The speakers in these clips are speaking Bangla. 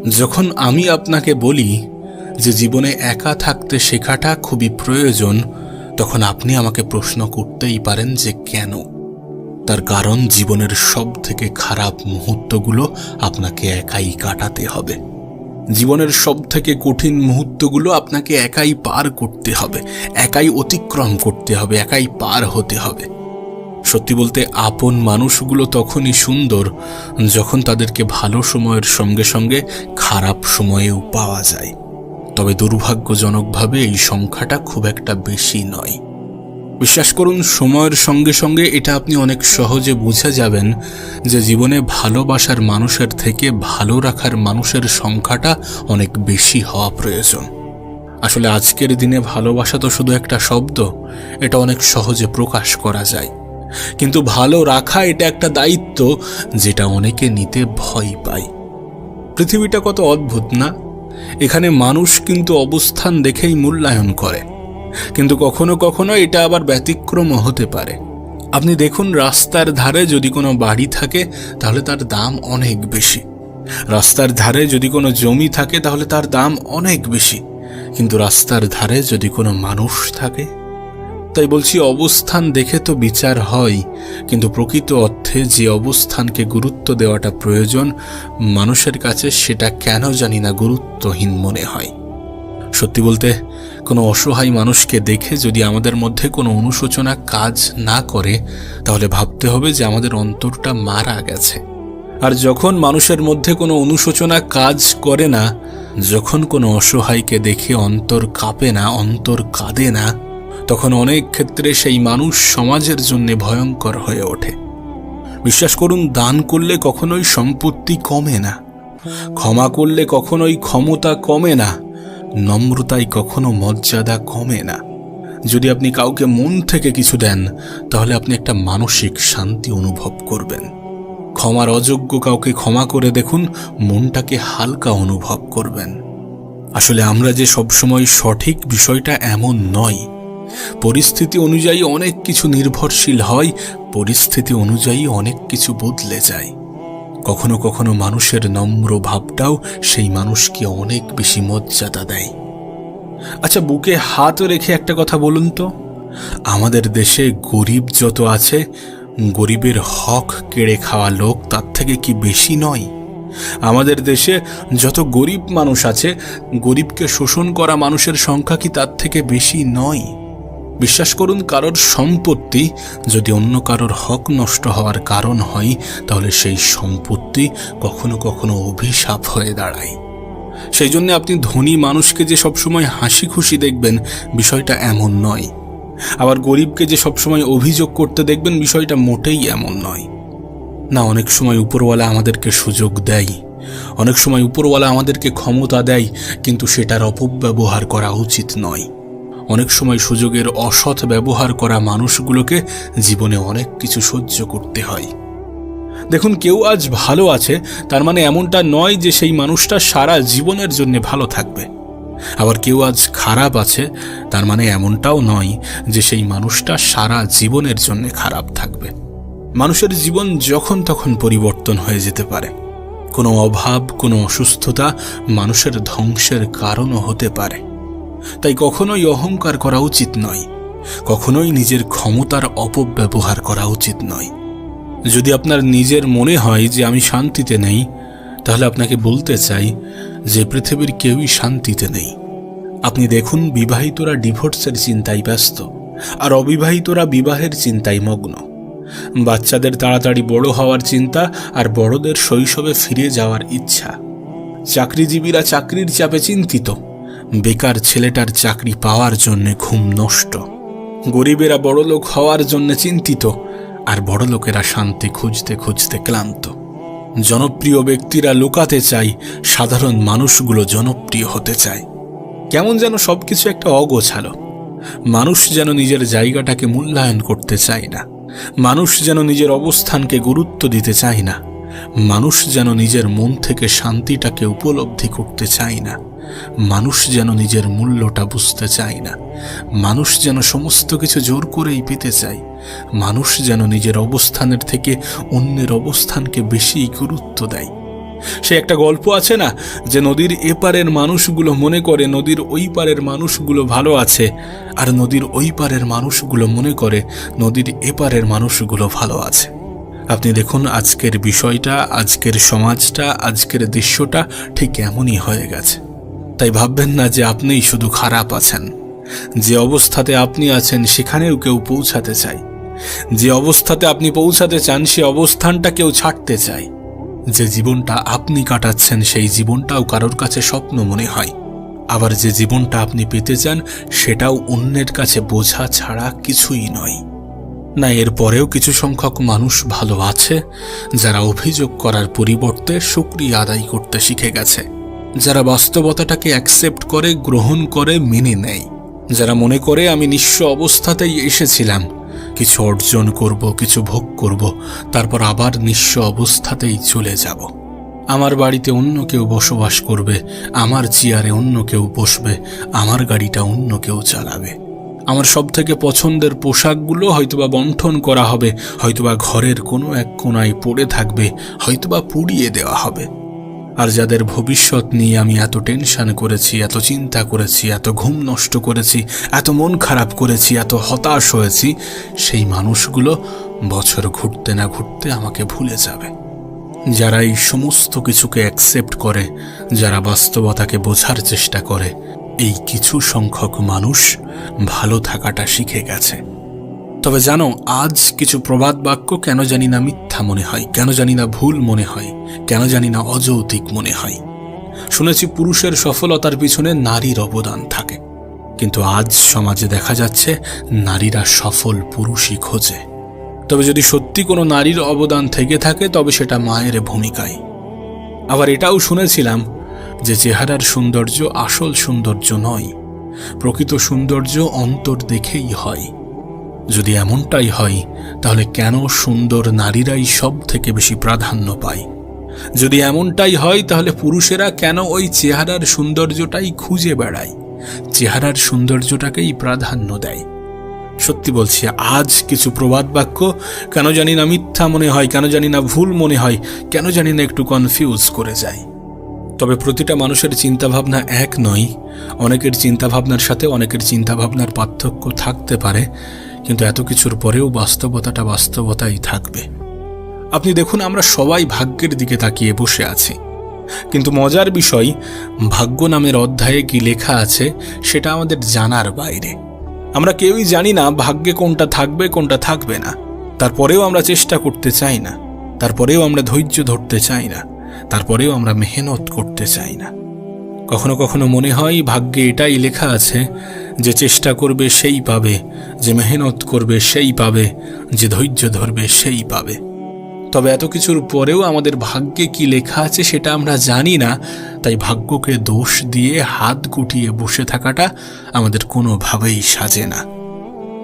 যখন আমি আপনাকে বলি যে জীবনে একা থাকতে শেখাটা খুবই প্রয়োজন, তখন আপনি আমাকে প্রশ্ন করতেই পারেন যে কেন। তার কারণ জীবনের সব থেকে খারাপ মুহূর্তগুলো আপনাকে একাই কাটাতে হবে। জীবনের সব থেকে কঠিন মুহূর্তগুলো আপনাকে একাই পার করতে হবে, একাই অতিক্রম করতে হবে, একাই পার হতে হবে। সত্যি বলতে আপন মানুষগুলো তখনই সুন্দর যখন তাদেরকে ভালো সময়ের সঙ্গে সঙ্গে খারাপ সময়েও পাওয়া যায়। তবে দুর্ভাগ্যজনকভাবে এই সংখ্যাটা খুব একটা বেশি নয়। বিশ্বাস করুন, সময়ের সঙ্গে সঙ্গে এটা আপনি অনেক সহজে বুঝে যাবেন যে জীবনে ভালোবাসার মানুষের থেকে ভালো রাখার মানুষের সংখ্যাটা অনেক বেশি হওয়া প্রয়োজন। আসলে আজকের দিনে ভালোবাসা তো শুধু একটা শব্দ, এটা অনেক সহজে প্রকাশ করা যায়, কিন্তু ভালো রাখা এটা একটা দায়িত্ব যেটা অনেকে নিতে ভয় পায়। পৃথিবীটা কত অদ্ভুত না? এখানে মানুষ কিন্তু অবস্থান দেখেই মূল্যায়ন করে, কিন্তু কখনো কখনো এটা আবার ব্যতিক্রমও হতে পারে। আপনি দেখুন, রাস্তার ধারে যদি কোনো বাড়ি থাকে তাহলে তার দাম অনেক বেশি, রাস্তার ধারে যদি কোনো জমি থাকে তাহলে তার দাম অনেক বেশি, কিন্তু রাস্তার ধারে যদি কোনো মানুষ থাকে। তাই বলছি, অবস্থান দেখে তো বিচার হয়, কিন্তু প্রকৃত অর্থে যে অবস্থানকে গুরুত্ব দেওয়াটা প্রয়োজন মানুষের কাছে সেটা কেন জানি না গুরুত্বহীন মনে হয়। সত্যি বলতে, কোনো অসহায় মানুষকে দেখে যদি আমাদের মধ্যে কোনো অনুশোচনা কাজ না করে তাহলে ভাবতে হবে যে আমাদের অন্তরটা মারা গেছে। আর যখন মানুষের মধ্যে কোনো অনুশোচনা কাজ করে না, যখন কোনো অসহায়কে দেখে অন্তর কাঁপে না, অন্তর কাঁদে না, তখন অনেক ক্ষেত্রে সেই মানুষ সমাজের জন্য ভয়ঙ্কর হয়ে ওঠে। বিশ্বাস করুন, দান করলে কখনোই সম্পত্তি কমে না, ক্ষমা করলে কখনোই ক্ষমতা কমে না, নম্রতায় কখনো মর্যাদা কমে না। যদি আপনি কাউকে মন থেকে কিছু দেন তাহলে আপনি একটা মানসিক শান্তি অনুভব করবেন। ক্ষমার অযোগ্য কাউকে ক্ষমা করে দেখুন, মনটাকে হালকা অনুভব করবেন। আসলে আমরা যে সবসময় সঠিক, বিষয়টা এমন নয়। পরিস্থিতি অনুযায়ী অনেক কিছু নির্ভরশীল হয়, পরিস্থিতি অনুযায়ী অনেক কিছু বদলে যায়। কখনো কখনো মানুষের নম্র ভাবটাও সেই মানুষকে অনেক বেশি মর্যাদা দেয়। আচ্ছা, বুকে হাত রেখে একটা কথা বলুন তো, আমাদের দেশে গরিব যত আছে, গরিবের হক কেড়ে খাওয়া লোক তার থেকে কি বেশি নয়? আমাদের দেশে যত গরিব মানুষ আছে, গরিবকে শোষণ করা মানুষের সংখ্যা কি তার থেকে বেশি নয়? বিশ্বাস করুন, কারোর সম্পত্তি যদি অন্য কারোর হক নষ্ট হওয়ার কারণ হয় তাহলে সেই সম্পত্তি কখনো কখনো অভিশাপ হয়ে দাঁড়ায়। সেই জন্য আপনি ধনী মানুষকে যে সবসময় হাসি খুশি দেখবেন, বিষয়টা এমন নয়। আবার গরিবকে যে সবসময় অভিযোগ করতে দেখবেন, বিষয়টা মোটেই এমন নয়। না, অনেক সময় উপরওয়ালা আমাদেরকে সুযোগ দেয়, অনেক সময় উপরওয়ালা আমাদেরকে ক্ষমতা দেয়, কিন্তু সেটার অপব্যবহার করা উচিত নয়। অনেক সময় সুযোগের অসৎ ব্যবহার করা মানুষগুলোকে জীবনে অনেক কিছু সহ্য করতে হয়। দেখুন, কেউ আজ ভালো আছে তার মানে এমনটা নয় যে সেই মানুষটা সারা জীবনের জন্য ভালো থাকবে। আবার কেউ আজ খারাপ আছে তার মানে এমনটাও নয় যে সেই মানুষটা সারা জীবনের জন্য খারাপ থাকবে। মানুষের জীবন যখন তখন পরিবর্তন হয়ে যেতে পারে। কোনো অভাব, কোনো অসুস্থতা মানুষের ধ্বংসের কারণও হতে পারে। তাই কখনোই অহংকার করা উচিত নয়, কখনোই নিজের ক্ষমতার অপব্যবহার করা উচিত নয়। যদি আপনার নিজের মনে হয় যে আমি শান্তিতে নেই, তাহলে আপনাকে বলতে চাই যে পৃথিবীর কেউই শান্তিতে নেই। আপনি দেখুন, বিবাহিতরা ডিভোর্সের চিন্তায় ব্যস্ত, আর অবিবাহিতরা বিবাহের চিন্তায় মগ্ন। বাচ্চাদের তাড়াতাড়ি বড় হওয়ার চিন্তা, আর বড়দের শৈশবে ফিরে যাওয়ার ইচ্ছা। চাকরিজীবীরা চাকরির চাপে চিন্তিত, বেকার ছেলেটার চাকরি পাওয়ার জন্য ঘুম নষ্ট। গরিবেরা বড়লোক হওয়ার জন্য চিন্তিত, আর বড়লোকেরা শান্তি খুঁজতে খুঁজতে ক্লান্ত। জনপ্রিয় ব্যক্তিরা লুকাতে চায়, সাধারণ মানুষগুলো জনপ্রিয় হতে চায়। কেমন যেন সবকিছু একটা অগোছালো। মানুষ যেন নিজের জায়গাটাকে মূল্যায়ন করতে চায় না, মানুষ যেন নিজের অবস্থানকে গুরুত্ব দিতে চায় না, মানুষ যেন নিজের মন থেকে শান্তিটাকে উপলব্ধি করতে চায় না, মানুষ যেন নিজের মূল্যটা বুঝতে চায় না, মানুষ যেন সমস্ত কিছু জোর করেই পেতে চায়, মানুষ যেন নিজের অবস্থানের থেকে অন্যের অবস্থানকে বেশি গুরুত্ব দেয়। সে একটা গল্প আছে না, যে নদীর এপারের মানুষগুলো মনে করে নদীর ওই পারের মানুষগুলো ভালো আছে, আর নদীর ওই পারের মানুষগুলো মনে করে নদীর এপারের মানুষগুলো ভালো আছে। আপনি দেখুন আজকের বিষয়টা, আজকের সমাজটা, আজকের দৃশ্যটা ঠিক এমনই হয়ে গেছে। তাই ভাববেন না যে আপনিই শুধু খারাপ আছেন। যে অবস্থাতে আপনি আছেন সেখানেও কেউ পৌঁছাতে চায়। যে অবস্থাতে আপনি পৌঁছাতে চান সে অবস্থানটা কেউ ছাড়তে চায়। যে জীবনটা আপনি কাটাচ্ছেন সেই জীবনটাও কারোর কাছে স্বপ্ন মনে হয়। আবার যে জীবনটা আপনি পেতে চান সেটাও অন্যের কাছে বোঝা ছাড়া কিছুই নয়। না, এর পরেও কিছু সংখ্যক মানুষ ভালো আছে যারা অভিযোগ করার পরিবর্তে শুকরিয়া আদায় করতে শিখে গেছে, যারা বাস্তবতাটাকে অ্যাকসেপ্ট করে, গ্রহণ করে, মেনে নেয়, যারা মনে করে আমি নিঃস্ব অবস্থাতেই এসেছিলাম, কিছু অর্জন করব, কিছু ভোগ করব, তারপর আবার নিঃস্ব অবস্থাতেই চলে যাব। আমার বাড়িতে অন্য কেউ বসবাস করবে, আমার চেয়ারে অন্য কেউ বসবে, আমার গাড়িটা অন্য কেউ চালাবে। আমার সবথেকে পছন্দের পোশাকগুলো হয়তোবা বণ্টন করা হবে, হয়তোবা ঘরের কোনো এক কোণায় পড়ে থাকবে, হয়তোবা পুড়িয়ে দেওয়া হবে। আর যাদের ভবিষ্যৎ নিয়ে আমি এত টেনশন করেছি, এত চিন্তা করেছি, এত ঘুম নষ্ট করেছি, এত মন খারাপ করেছি, এত হতাশ হয়েছি, সেই মানুষগুলো বছর ঘুরতে না ঘুরতে আমাকে ভুলে যাবে। যারা এই সমস্ত কিছুকে অ্যাকসেপ্ট করে, যারা বাস্তবতাকে বোঝার চেষ্টা করে, এই কিছু সংখ্যক মানুষ ভালো থাকাটা শিখে গেছে। তবে জানো, আজ কিছু প্রবাদ বাক্য কেন জানি না মিথ্যা মনে হয়, কেন জানি না ভুল মনে হয়, কেন জানি না অযৌক্তিক মনে হয়। শুনেছি পুরুষের সফলতার পিছনে নারীর অবদান থাকে, কিন্তু আজ সমাজে দেখা যাচ্ছে নারীরা সফল পুরুষই খোঁজে। তবে যদি সত্যি কোনো নারীর অবদান থেকে থাকে তবে সেটা মায়ের ভূমিকায়। আবার এটাও শুনেছিলাম যে চেহারার সৌন্দর্য আসল সৌন্দর্য নয়, প্রকৃত সৌন্দর্য অন্তর দেখেই হয়। যদি এমনটাই হয় তাহলে কেন সুন্দর নারীরাই সব থেকে বেশি প্রাধান্য পায়? যদি এমনটাই হয় তাহলে পুরুষেরা কেন ওই চেহারার সৌন্দর্যটাই খুঁজে বেড়ায়, চেহারার সৌন্দর্যটাকেই প্রাধান্য দেয়? সত্যি বলছি, আজ কিছু প্রবাদ বাক্য কেন জানি না মিথ্যা মনে হয়, কেন জানি না ভুল মনে হয়, কেন জানি না একটু কনফিউজ করে যায়। তবে প্রতিটা মানুষের চিন্তাভাবনা এক নয়। অনেকের চিন্তাভাবনার সাথে অনেকের চিন্তাভাবনার পার্থক্য থাকতে পারে, কিন্তু এত কিছুর পরেও বাস্তবতাটা বাস্তবতাই থাকবে। আপনি দেখুন, আমরা সবাই ভাগ্যের দিকে তাকিয়ে বসে আছি, কিন্তু মজার বিষয়, ভাগ্য নামের অধ্যায়ে কি লেখা আছে সেটা আমাদের জানার বাইরে। আমরা কেউই জানি না ভাগ্যে কোনটা থাকবে কোনটা থাকবে না। তারপরেও আমরা চেষ্টা করতে চাই না, তারপরেও আমরা ধৈর্য ধরতে চাই না, তারপরেও আমরা মেহনত করতে চাই না। কখনো কখনো মনে হয় ভাগ্যে এটাই লেখা আছে যে চেষ্টা করবে সেই পাবে, যে মেহনত করবে সেই পাবে, যে ধৈর্য ধরবে সেই পাবে। তবে এত কিছুর পরেও আমাদের ভাগ্যে কি লেখা আছে সেটা আমরা জানি না, তাই ভাগ্যকে দোষ দিয়ে হাত গুটিয়ে বসে থাকাটা আমাদের কোনোভাবেই সাজে না।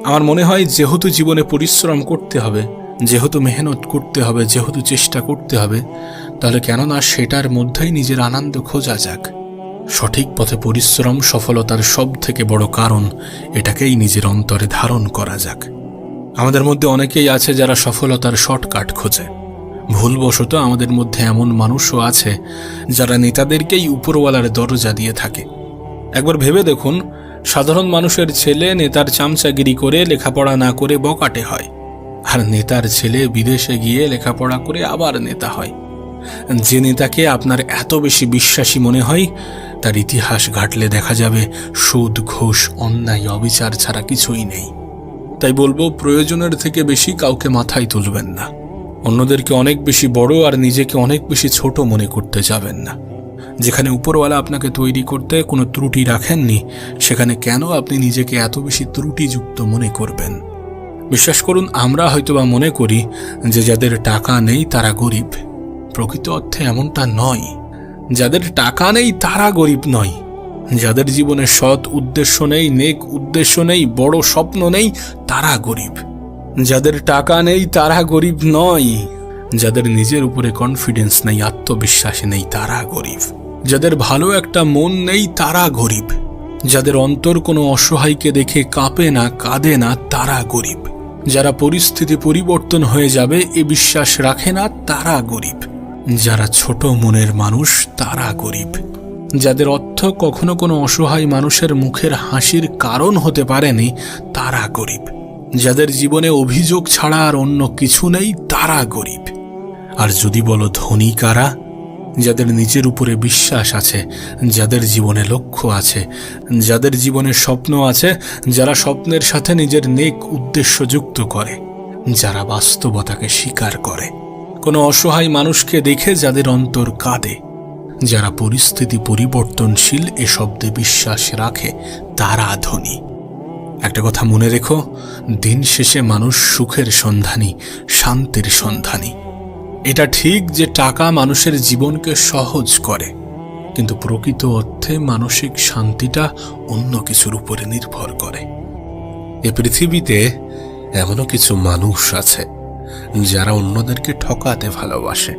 আমার মনে হয় যেহেতু জীবনে পরিশ্রম করতে হবে, যেহেতু মেহনত করতে হবে, যেহেতু চেষ্টা করতে হবে, তাহলে কেননা সেটার মধ্যেই নিজের আনন্দ খোঁজা যাক। সঠিক পথে পরিশ্রম সফলতার সব থেকে বড় কারণ, এটাকেই নিজের অন্তরে ধারণ করা যাক। আমাদের মধ্যে অনেকেই আছে যারা সফলতার শর্টকাট খোঁজে। ভুলবশত আমাদের মধ্যে এমন মানুষও আছে যারা নেতাদেরকেই উপরওয়ালার দরজা দিয়ে থাকে। একবার ভেবে দেখুন, সাধারণ মানুষের ছেলে নেতার চামচাগিরি করে লেখাপড়া না করে বকাটে হয়, আর নেতার ছেলে বিদেশে গিয়ে লেখাপড়া করে আবার নেতা হয়। যে নেতাকে আপনার এত বেশি বিশ্বাসী মনে হয়, তার ইতিহাস ঘাটলে দেখা যাবে সুদ, ঘুষ, অন্যায়, অবিচার ছাড়া কিছুই নেই। তাই বলবো, প্রয়োজনের থেকে বেশি কাউকে মাথায় তুলবেন না, অন্যদেরকে অনেক বেশি বড় আর নিজেকে অনেক বেশি ছোট মনে করতে যাবেন না। যেখানে উপরওয়ালা আপনাকে তৈরি করতে কোনো ত্রুটি রাখেননি, সেখানে কেন আপনি নিজেকে এত বেশি ত্রুটিযুক্ত মনে করবেন? বিশ্বাস করুন, আমরা হয়তোবা মনে করি যে যাদের টাকা নেই তারা গরিব। প্রকৃত অর্থে এমনটা নয়। যাদের টাকা নেই তারা গরিব নয়, যাদের জীবনে সৎ উদ্দেশ্য নেই, নেক উদ্দেশ্য নেই, বড় স্বপ্ন নেই, তারা গরিব। যাদের টাকা নেই তারা গরিব নয়, যাদের নিজের উপরে কনফিডেন্স নেই, আত্মবিশ্বাস নেই, তারা গরিব। যাদের ভালো একটা মন নেই তারা গরিব। যাদের অন্তর কোনো অসহায়কে দেখে কাঁপে না, কাঁদে না, তারা গরিব। যারা পরিস্থিতি পরিবর্তন হয়ে যাবে এ বিশ্বাস রাখে না, তারা গরিব। যারা ছোট মনের মানুষ তারা গরিব। যাদের অর্থ কখনো কোনো অসহায় মানুষের মুখের হাসির কারণ হতে পারেনি তারা গরিব। যাদের জীবনে অভিযোগ ছাড়া আর অন্য কিছু নেই তারা গরিব। আর যদি বলো ধনী কারা? যাদের নিজের উপরে বিশ্বাস আছে, যাদের জীবনে লক্ষ্য আছে, যাদের জীবনে স্বপ্ন আছে, যারা স্বপ্নের সাথে নিজের নেক উদ্দেশ্য যুক্ত করে, যারা বাস্তবতাকে স্বীকার করে, কোনো অসহায় মানুষকে দেখে যাদের অন্তর কাঁদে, যারা পরিস্থিতি পরিবর্তনশীল এ শব্দে বিশ্বাস রাখে, তারা ধনী। একটা কথা মনে রেখো, দিন শেষে মানুষ সুখের সন্ধানী, শান্তির সন্ধানী। এটা ঠিক যে টাকা মানুষের জীবনকে সহজ করে, কিন্তু প্রকৃত অর্থে মানসিক শান্তিটা অন্য কিছুর উপরে নির্ভর করে। এ পৃথিবীতে এমনও কিছু মানুষ আছে যারা অন্যদেরকে ঠকাতে ভালোবাসে।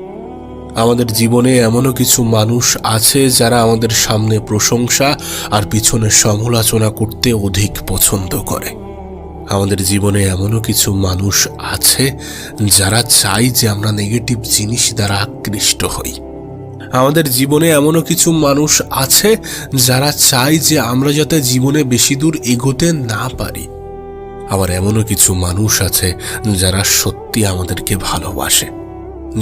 আমাদের জীবনে এমনও কিছু মানুষ আছে যারা আমাদের সামনে প্রশংসা আর পিছনে সমালোচনা করতে অধিক পছন্দ করে। আমাদের জীবনে এমনও কিছু মানুষ আছে যারা চায় যে আমরা নেগেটিভ জিনিস দ্বারা আকৃষ্ট হই। আমাদের জীবনে এমনও কিছু মানুষ আছে যারা চায় যে আমরা যাতে জীবনে বেশি দূর এগোতে না পারি। আবার এমনও কিছু মানুষ আছে যারা সত্যি আমাদেরকে ভালোবাসে,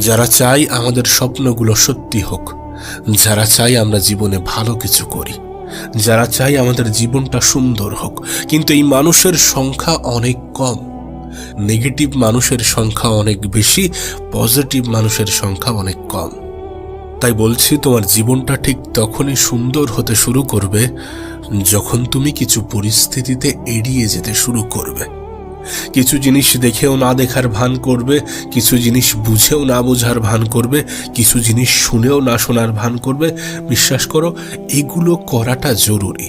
যারা চায় আমাদের স্বপ্নগুলো সত্যি হোক, যারা চায় আমরা জীবনে ভালো কিছু করি, যারা চায় আমাদের জীবনটা সুন্দর হোক। কিন্তু এই মানুষের সংখ্যা অনেক কম। নেগেটিভ মানুষের সংখ্যা অনেক বেশি, পজিটিভ মানুষের সংখ্যা অনেক কম। তাই বলছি, তোমার জীবনটা ঠিক তখনই সুন্দর হতে শুরু করবে যখন তুমি কিছু পরিস্থিতিতে এড়িয়ে যেতে শুরু করবে, কিছু জিনিস দেখেও না দেখার ভান করবে, কিছু জিনিস বুঝেও না বোঝার ভান করবে, কিছু জিনিস শুনেও না শোনার ভান করবে। বিশ্বাস করো, এগুলো করাটা জরুরি।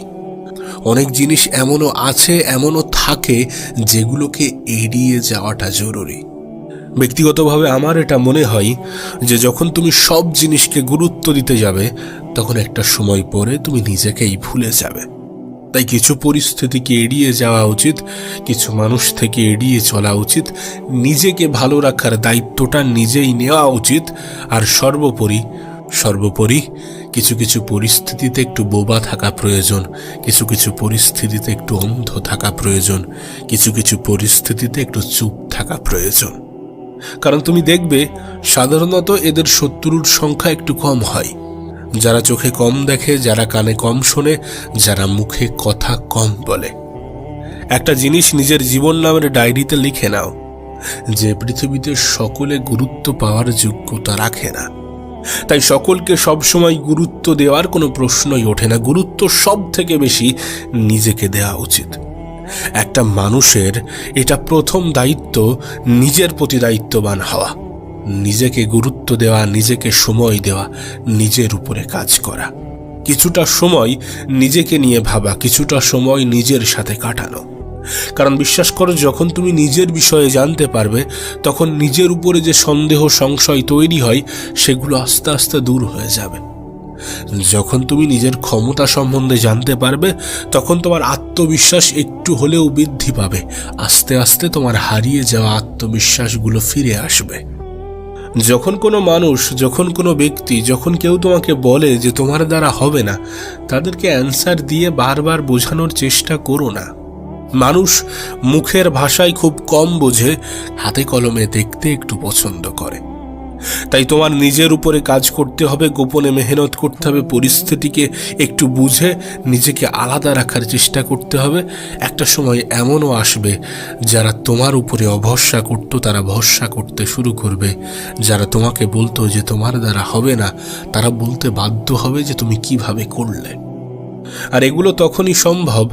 অনেক জিনিস এমনও আছে, এমনও থাকে যেগুলোকে এড়িয়ে যাওয়াটা জরুরি। ব্যক্তিগতভাবে আমার এটা মনে হয় যে যখন তুমি সব জিনিসকে গুরুত্ব দিতে যাবে, তখন একটা সময় পরে তুমি নিজেকেই ভুলে যাবে। তাই কিছু পরিস্থিতিকে এড়িয়ে যাওয়া উচিত, কিছু মানুষ থেকে এড়িয়ে চলা উচিত, নিজেকে ভালো রাখার দায়িত্বটা নিজেই নেওয়া উচিত। আর সর্বোপরি কিছু কিছু পরিস্থিতিতে একটু বোবা থাকা প্রয়োজন, কিছু কিছু পরিস্থিতিতে একটু অন্ধ থাকা প্রয়োজন, কিছু কিছু পরিস্থিতিতে একটু চুপ থাকা প্রয়োজন। কারণ তুমি দেখবে সাধারণত এদের শত্রুর সংখ্যা একটু কম হয়। যারা চোখে কম দেখে, যারা কানে কম শোনে, যারা মুখে কথা কম বলে। একটা জিনিস নিজের জীবন নামের ডায়েরিতে লিখে নাও যে পৃথিবীতে সকলে গুরুত্ব পাওয়ার যোগ্যতা রাখে না। তাই সকলকে সবসময় গুরুত্ব দেওয়ার কোনো প্রশ্নই ওঠে না। গুরুত্ব সব থেকে বেশি নিজেকে দেওয়া উচিত। একটা মানুষের এটা প্রথম দায়িত্ব, নিজের প্রতি দায়িত্ববান হওয়া, নিজেকে গুরুত্ব দেওয়া, নিজেকে সময় দেওয়া, নিজের উপরে কাজ করা, কিছুটা সময় নিজেকে নিয়ে ভাবা, কিছুটা সময় নিজের সাথে কাটানো। কারণ বিশ্বাস করো, যখন তুমি নিজের বিষয়ে জানতে পারবে, তখন নিজের উপরে যে সন্দেহ সংশয় তৈরি হয় সেগুলো আস্তে আস্তে দূর হয়ে যাবে। যখন তুমি নিজের ক্ষমতা সম্বন্ধে জানতে পারবে, তখন তোমার আত্মবিশ্বাস একটু হলেও বৃদ্ধি পাবে। আস্তে আস্তে তোমার হারিয়ে যাওয়া আত্মবিশ্বাসগুলো ফিরে আসবে। যখন কোনো মানুষ, যখন কোনো ব্যক্তি, যখন কেউ তোমাকে বলে যে তোমার দ্বারা হবে না, তাদেরকে অ্যান্সার দিয়ে বারবার বোঝানোর চেষ্টা করো না। মানুষ মুখের ভাষায় খুব কম বোঝে, হাতে কলমে দেখতে একটু পছন্দ করে। তাই তোমার নিজের উপরে কাজ করতে হবে, গোপনে মেহনত করতে হবে, পরিস্থিতিকে একটু বুঝে নিজেকে আলাদা রাখার চেষ্টা করতে হবে। একটা সময় এমনও আসবে যারা তোমার উপরে অভরসা করত, তারা ভরসা করতে শুরু করবে। যারা তোমাকে বলতো যে তোমার দ্বারা হবে না, তারা বলতে বাধ্য হবে যে তুমি কিভাবে করলে। আর এগুলো তখনই সম্ভব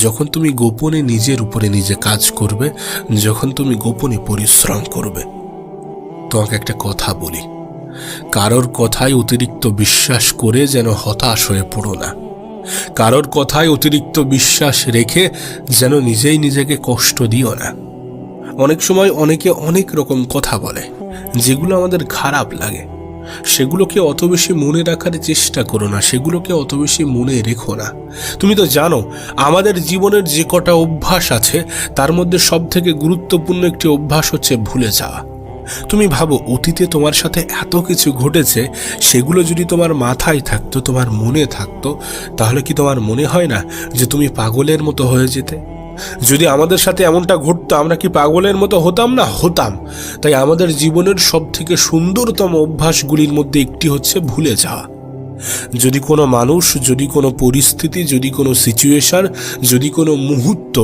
যখন তুমি গোপনে নিজের উপরে নিজে কাজ করবে, যখন তুমি গোপনে পরিশ্রম করবে। তোমাকে একটা কথা বলি, কারোর কথায় অতিরিক্ত বিশ্বাস করে যেন হতাশ হয়ে পড়ো না। কারোর কথায় অতিরিক্ত বিশ্বাস রেখে যেন নিজেই নিজেকে কষ্ট দিও না। অনেক সময় অনেকে অনেক রকম কথা বলে যেগুলো আমাদের খারাপ লাগে। সেগুলোকে অত বেশি মনে রাখার চেষ্টা করো না, সেগুলোকে অত বেশি মনে রেখো না। তুমি তো জানো আমাদের জীবনের যে কটা অভ্যাস আছে তার মধ্যে সব থেকে গুরুত্বপূর্ণ একটি অভ্যাস হচ্ছে ভুলে যাওয়া। তুমি ভাবো, অতীতে তোমার সাথে এত কিছু ঘটেছে, সেগুলো যদি তোমার মাথায় থাকতো, তোমার মনে থাকতো, তাহলে কি তোমার মনে হয় না যে তুমি পাগলের মতো হয়ে যেতে? যদি আমাদের সাথে এমনটা ঘটতো, আমরা কি পাগলের মতো হতাম না? হতাম। তাই আমাদের জীবনের সব থেকে সুন্দরতম অভ্যাসগুলির মধ্যে একটি হচ্ছে ভুলে যাওয়া। যদি কোনো মানুষ, যদি কোনো পরিস্থিতি, যদি কোনো সিচুয়েশন, যদি কোনো মুহূর্ত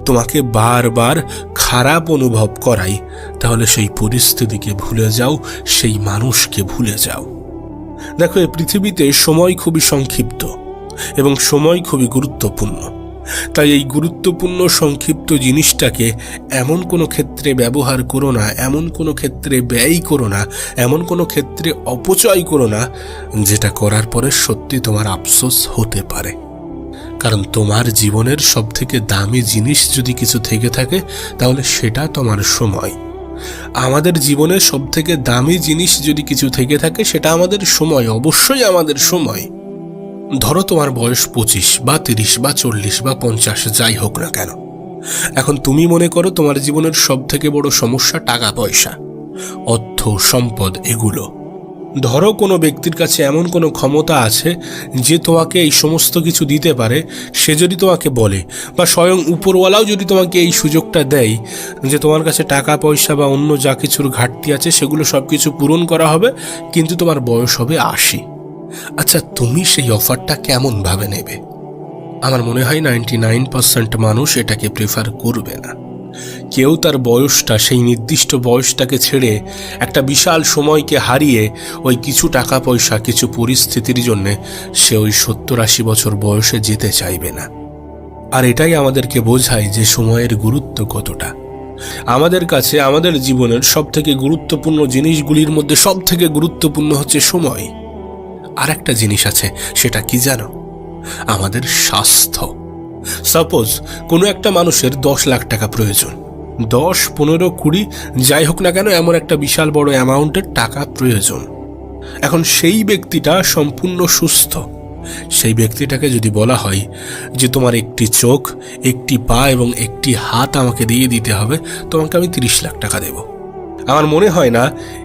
তোমাকে বারবার খারাপ অনুভব করায়, তাহলে সেই পরিস্থিতিকে ভুলে যাও, সেই মানুষকে ভুলে যাও। দেখো, এই পৃথিবীতে সময় খুবই সংক্ষিপ্ত এবং সময় খুবই গুরুত্বপূর্ণ। তাই এই গুরুত্বপূর্ণ সংক্ষিপ্ত জিনিসটাকে এমন কোনো ক্ষেত্রে ব্যবহার করো না, এমন কোনো ক্ষেত্রে ব্যয় করো না, এমন কোনো ক্ষেত্রে অপচয় করো না, যেটা করার পরে সত্যি তোমার আফসোস হতে পারে। কারণ তোমার জীবনের সব থেকে দামি জিনিস যদি কিছু থেকে থাকে, তাহলে সেটা তোমার সময়। আমাদের জীবনের সব থেকে দামি জিনিস যদি কিছু থেকে থাকে, সেটা আমাদের সময়, অবশ্যই আমাদের সময়। ধরো তোমার বয়স 25 বা 30 বা 40 বা 50, যাই হোক না কেন, এখন তুমি মনে করো তোমার জীবনের সব থেকে বড় সমস্যা টাকা পয়সা, অর্থ সম্পদ, এগুলো। ধরো কোনো ব্যক্তির কাছে এমন কোনো ক্ষমতা আছে যে তোমাকে এই সমস্ত কিছু দিতে পারে। সে যদি তোমাকে বলে, বা স্বয়ং উপরওয়ালাও যদি তোমাকে এই সুযোগটা দেয় যে তোমার কাছে টাকা পয়সা বা অন্য যা কিছুর ঘাটতি আছে সেগুলো সব কিছু পূরণ করা হবে, কিন্তু তোমার বয়স হবে 80। আচ্ছা, তুমি সেই অফারটা কেমন ভাবে নেবে? আমার মনে হয় 99% মানুষ এটাকে প্রেফার করবে না। কেউ তার বয়সটা, সেই নির্দিষ্ট বয়সটাকে ছেড়ে একটা বিশাল সময়কে হারিয়ে ওই কিছু টাকা পয়সা, কিছু পরিস্থিতির জন্যে সে ওই 70-80 বছর বয়সে যেতে চাইবে না। আর এটাই আমাদেরকে বোঝায় যে সময়ের গুরুত্ব কতটা। আমাদের কাছে আমাদের জীবনের সব থেকে গুরুত্বপূর্ণ জিনিসগুলির মধ্যে সব থেকে গুরুত্বপূর্ণ হচ্ছে সময়। আর একটা জিনিস আছে, সেটা কি জানো? আমাদের স্বাস্থ্য। সাপোজ কোনো একটা মানুষের 10 লাখ টাকা প্রয়োজন, 10, 15, 20 যাই হোক না কেন, এমন একটা বিশাল বড় অ্যামাউন্টের টাকা প্রয়োজন। এখন সেই ব্যক্তিটা সম্পূর্ণ সুস্থ। সেই ব্যক্তিটাকে যদি বলা হয় যে তোমার একটি চোখ, একটি পা এবং একটি হাত আমাকে দিয়ে দিতে হবে, তোমাকে আমি 30 লাখ টাকা দেব, আমার মনে হয় না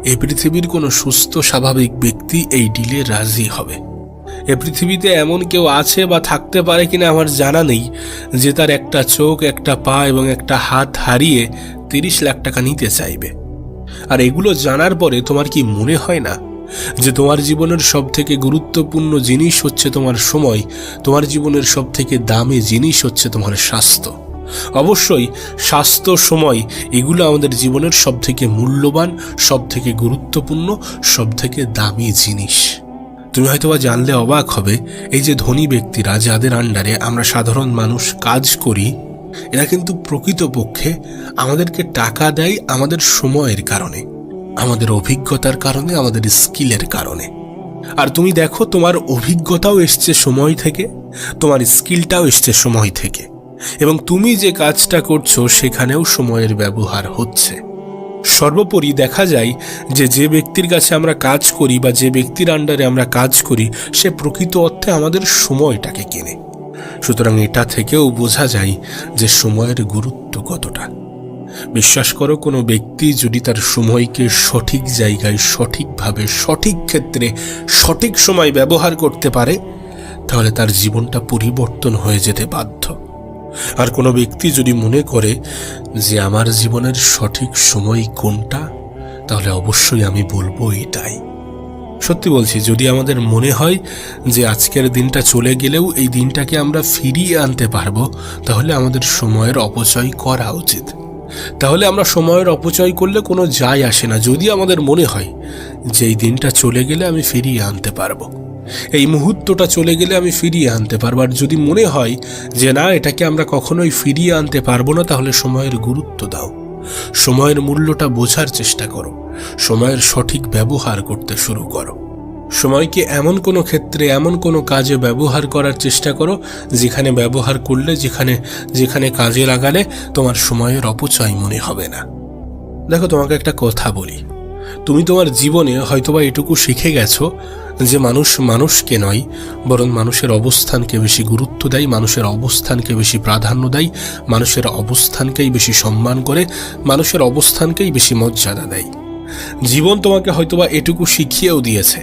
এই পৃথিবীর কোনো সুস্থ স্বাভাবিক ব্যক্তি এই ডিলে রাজি হবে। এ পৃথিবীতে এমন কেউ আছে বা থাকতে পারে কিনা আমার জানা নেই যে তার একটা চোখ, একটা পা এবং একটা হাত হারিয়ে 30 লাখ টাকা নিতে চাইবে। আর এগুলো জানার পরে তোমার কি মনে হয় না যে তোমার জীবনের সব থেকে গুরুত্বপূর্ণ জিনিস হচ্ছে তোমার সময়, তোমার জীবনের সব থেকে দামি জিনিস হচ্ছে তোমার স্বাস্থ্য? অবশ্যই স্বাস্থ্য, সময়, এগুলো আমাদের জীবনের সব থেকে মূল্যবান, সব থেকে গুরুত্বপূর্ণ, সব থেকে দামি জিনিস। তুমি হয়তোবা জানলে অবাক হবে, এই যে ধনী ব্যক্তিরা যাদের আন্ডারে আমরা সাধারণ মানুষ কাজ করি, এরা কিন্তু প্রকৃতপক্ষে আমাদেরকে টাকা দেয় আমাদের সময়ের কারণে, আমাদের অভিজ্ঞতার কারণে, আমাদের স্কিলের কারণে। আর তুমি দেখো, তোমার অভিজ্ঞতাও এসছে সময় থেকে, তোমার স্কিলটাও এসছে সময় থেকে, এবং তুমি যে কাজটা করছো সেখানেও সময়ের ব্যবহার হচ্ছে। সর্বোপরি দেখা যায় যে ব্যক্তির কাছে আমরা কাজ করি বা যে ব্যক্তির আন্ডারে আমরা কাজ করি, সে প্রকৃত অর্থে আমাদের সময়টাকে কেনে। সুতরাং এটা থেকেও বোঝা যায় যে সময়ের গুরুত্ব কতটা। বিশ্বাস করো, কোনো ব্যক্তি যদি তার সময়কে সঠিক জায়গায়, সঠিকভাবে, সঠিক ক্ষেত্রে, সঠিক সময় ব্যবহার করতে পারে, তাহলে তার জীবনটা পরিবর্তন হয়ে যেতে বাধ্য। আর কোনো ব্যক্তি যদি মনে করে যে আমার জীবনের সঠিক সময় কোনটা, তাহলে অবশ্যই আমি বলবো এটাই। সত্যি বলছি, যদি আমাদের মনে হয় যে আজকের দিনটা চলে গেলেও এই দিনটাকে আমরা ফিরিয়ে আনতে পারবো, তাহলে আমাদের সময়ের অপচয় করা উচিত। তাহলে আমরা সময়ের অপচয় করলে কোনো যায় আসে না। যদি আমাদের মনে হয় যে এই দিনটা চলে গেলে আমি ফিরিয়ে আনতে পারবো, এই মুহূর্তটা চলে গেলে আমি ফিরিয়ে আনতে পারবো, আর যদি মনে হয় যে না, এটাকে আমরা কখনোই ফিরিয়ে আনতে পারবো না, তাহলে সময়ের গুরুত্ব দাও, সময়ের মূল্যটা বোঝার চেষ্টা করো, সময়ের সঠিক ব্যবহার করতে শুরু করো। সময়কে এমন কোনো ক্ষেত্রে, এমন কোনো কাজে ব্যবহার করার চেষ্টা করো যেখানে ব্যবহার করলে, যেখানে কাজে লাগালে তোমার সময়ের অপচয় মনে হবে না। দেখো, তোমাকে একটা কথা বলি, তুমি তোমার জীবনে হয়তোবা এটুকু শিখে গেছো যে মানুষ মানুষকে নয়, বরং মানুষের অবস্থানকে বেশি গুরুত্ব দেয়, মানুষের অবস্থানকে বেশি প্রাধান্য দেয়, মানুষের অবস্থানকেই বেশি সম্মান করে, মানুষের অবস্থানকেই বেশি মর্যাদা দেয়। জীবন তোমাকে হয়তোবা এটুকু শিখিয়েও দিয়েছে।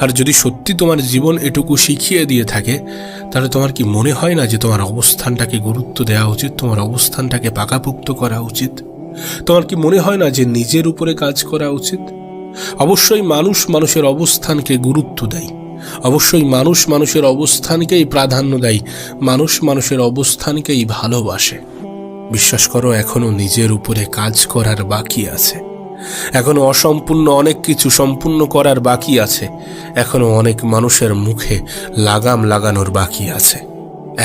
আর যদি সত্যি তোমার জীবন এটুকু শিখিয়ে দিয়ে থাকে, তাহলে তোমার কি মনে হয় না যে তোমার অবস্থানটাকে গুরুত্ব দেওয়া উচিত, তোমার অবস্থানটাকে পাকাপোক্ত করা উচিত? তোমার কি মনে হয় না যে নিজের উপরে কাজ করা উচিত? অবশ্যই মানুষ মানুষের অবস্থানকে গুরুত্ব দেয়, অবশ্যই মানুষ মানুষের অবস্থানকেই প্রাধান্য দেয়, মানুষ মানুষের অবস্থানকেই ভালোবাসে। বিশ্বাস করো, এখনো নিজের উপরে কাজ করার বাকি আছে, এখনো অসম্পূর্ণ অনেক কিছু সম্পূর্ণ করার বাকি আছে, এখনো অনেক মানুষের মুখে লাগাম লাগানোর বাকি আছে,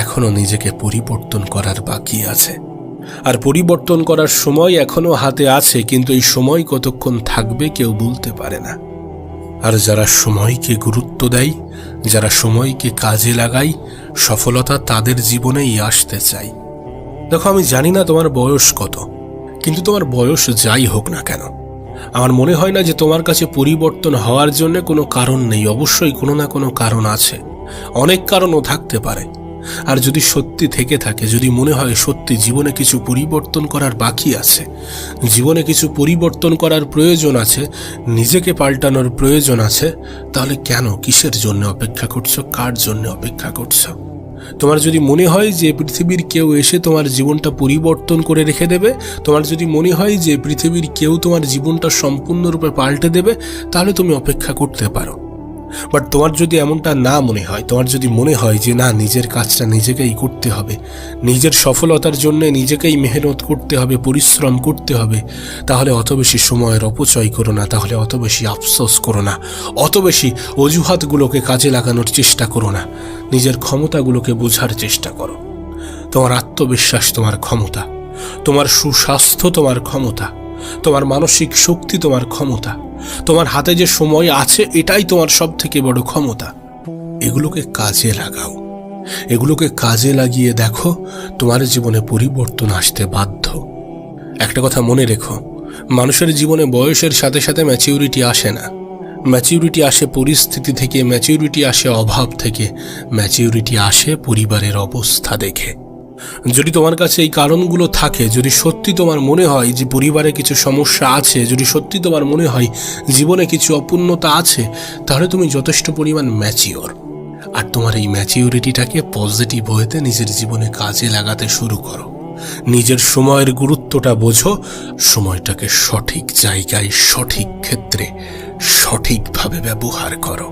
এখনো নিজেকে পরিবর্তন করার বাকি আছে। আর পরিবর্তন করার সময় এখনো হাতে আছে, কিন্তু এই সময় কতক্ষণ থাকবে কেউ বলতে পারে না। আর যারা সময়কে গুরুত্ব দেয়, যারা সময়কে কাজে লাগায়, সফলতা তাদের জীবনেই আসতে চায়। দেখো, আমি জানি না তোমার বয়স কত, কিন্তু তোমার বয়স যাই হোক না কেন, আমার মনে হয় না যে তোমার কাছে পরিবর্তন হওয়ার জন্য কোনো কারণ নেই। অবশ্যই কোনো না কোনো কারণ আছে, অনেক কারণও থাকতে পারে। আর যদি সত্যি থেকে থাকে, যদি মনে হয় সত্যি জীবনে কিছু পরিবর্তন করার বাকি আছে, জীবনে কিছু পরিবর্তন করার প্রয়োজন আছে, নিজেকে পাল্টানোর প্রয়োজন আছে, তাহলে কেন, কিসের জন্য অপেক্ষা করছো, কার জন্য অপেক্ষা করছো? তোমার যদি মনে হয় যে পৃথিবীর কেউ এসে তোমার জীবনটা পরিবর্তন করে রেখে দেবে, তোমার যদি মনে হয় যে পৃথিবীর কেউ তোমার জীবনটা সম্পূর্ণরূপে পাল্টে দেবে, তাহলে তুমি অপেক্ষা করতে পারো। বাট তোমার যদি এমনটা না মনে হয়, তোমার যদি মনে হয় যে না, নিজের কাজটা নিজেকেই করতে হবে, নিজের সফলতার জন্য নিজেকেই মেহনত করতে হবে, পরিশ্রম করতে হবে, তাহলে অত বেশি সময়ের অপচয় করো না, তাহলে অত বেশি আফসোস করো না, অত বেশি অজুহাতগুলোকে কাজে লাগানোর চেষ্টা করো না, নিজের ক্ষমতাগুলোকে বোঝার চেষ্টা করো। তোমার আত্মবিশ্বাস তোমার ক্ষমতা, তোমার সুস্বাস্থ্য তোমার ক্ষমতা, তোমার মানসিক শক্তি তোমার ক্ষমতা, তোমার হাতে যে সময় আছে এটাই তোমার সব থেকে বড় ক্ষমতা। এগুলোকে কাজে লাগাও, এগুলোকে কাজে লাগিয়ে দেখো, তোমার জীবনে পরিবর্তন আসতে বাধ্য। একটা কথা মনে রেখো, মানুষের জীবনে বয়সের সাথে সাথে ম্যাচিউরিটি আসে না। ম্যাচিউরিটি আসে পরিস্থিতি থেকে, ম্যাচিউরিটি আসে অভাব থেকে, ম্যাচিউরিটি আসে পরিবারের অবস্থা দেখে। যদি তোমার কাছে এই কারণগুলো থাকে, যদি সত্যি তোমার মনে হয় যে পরিবারে কিছু সমস্যা আছে, যদি সত্যি তোমার মনে হয় জীবনে কিছু অপূর্ণতা আছে, তাহলে তুমি যথেষ্ট পরিমাণ ম্যাচিওর। আর তোমার এই ম্যাচিউরিটিটাকে পজিটিভ ওয়েতে নিজের জীবনে কাজে লাগাতে শুরু করো। নিজের সময়ের গুরুত্বটা বোঝো, সময়টাকে সঠিক জায়গায়, সঠিক ক্ষেত্রে, সঠিকভাবে ব্যবহার করো।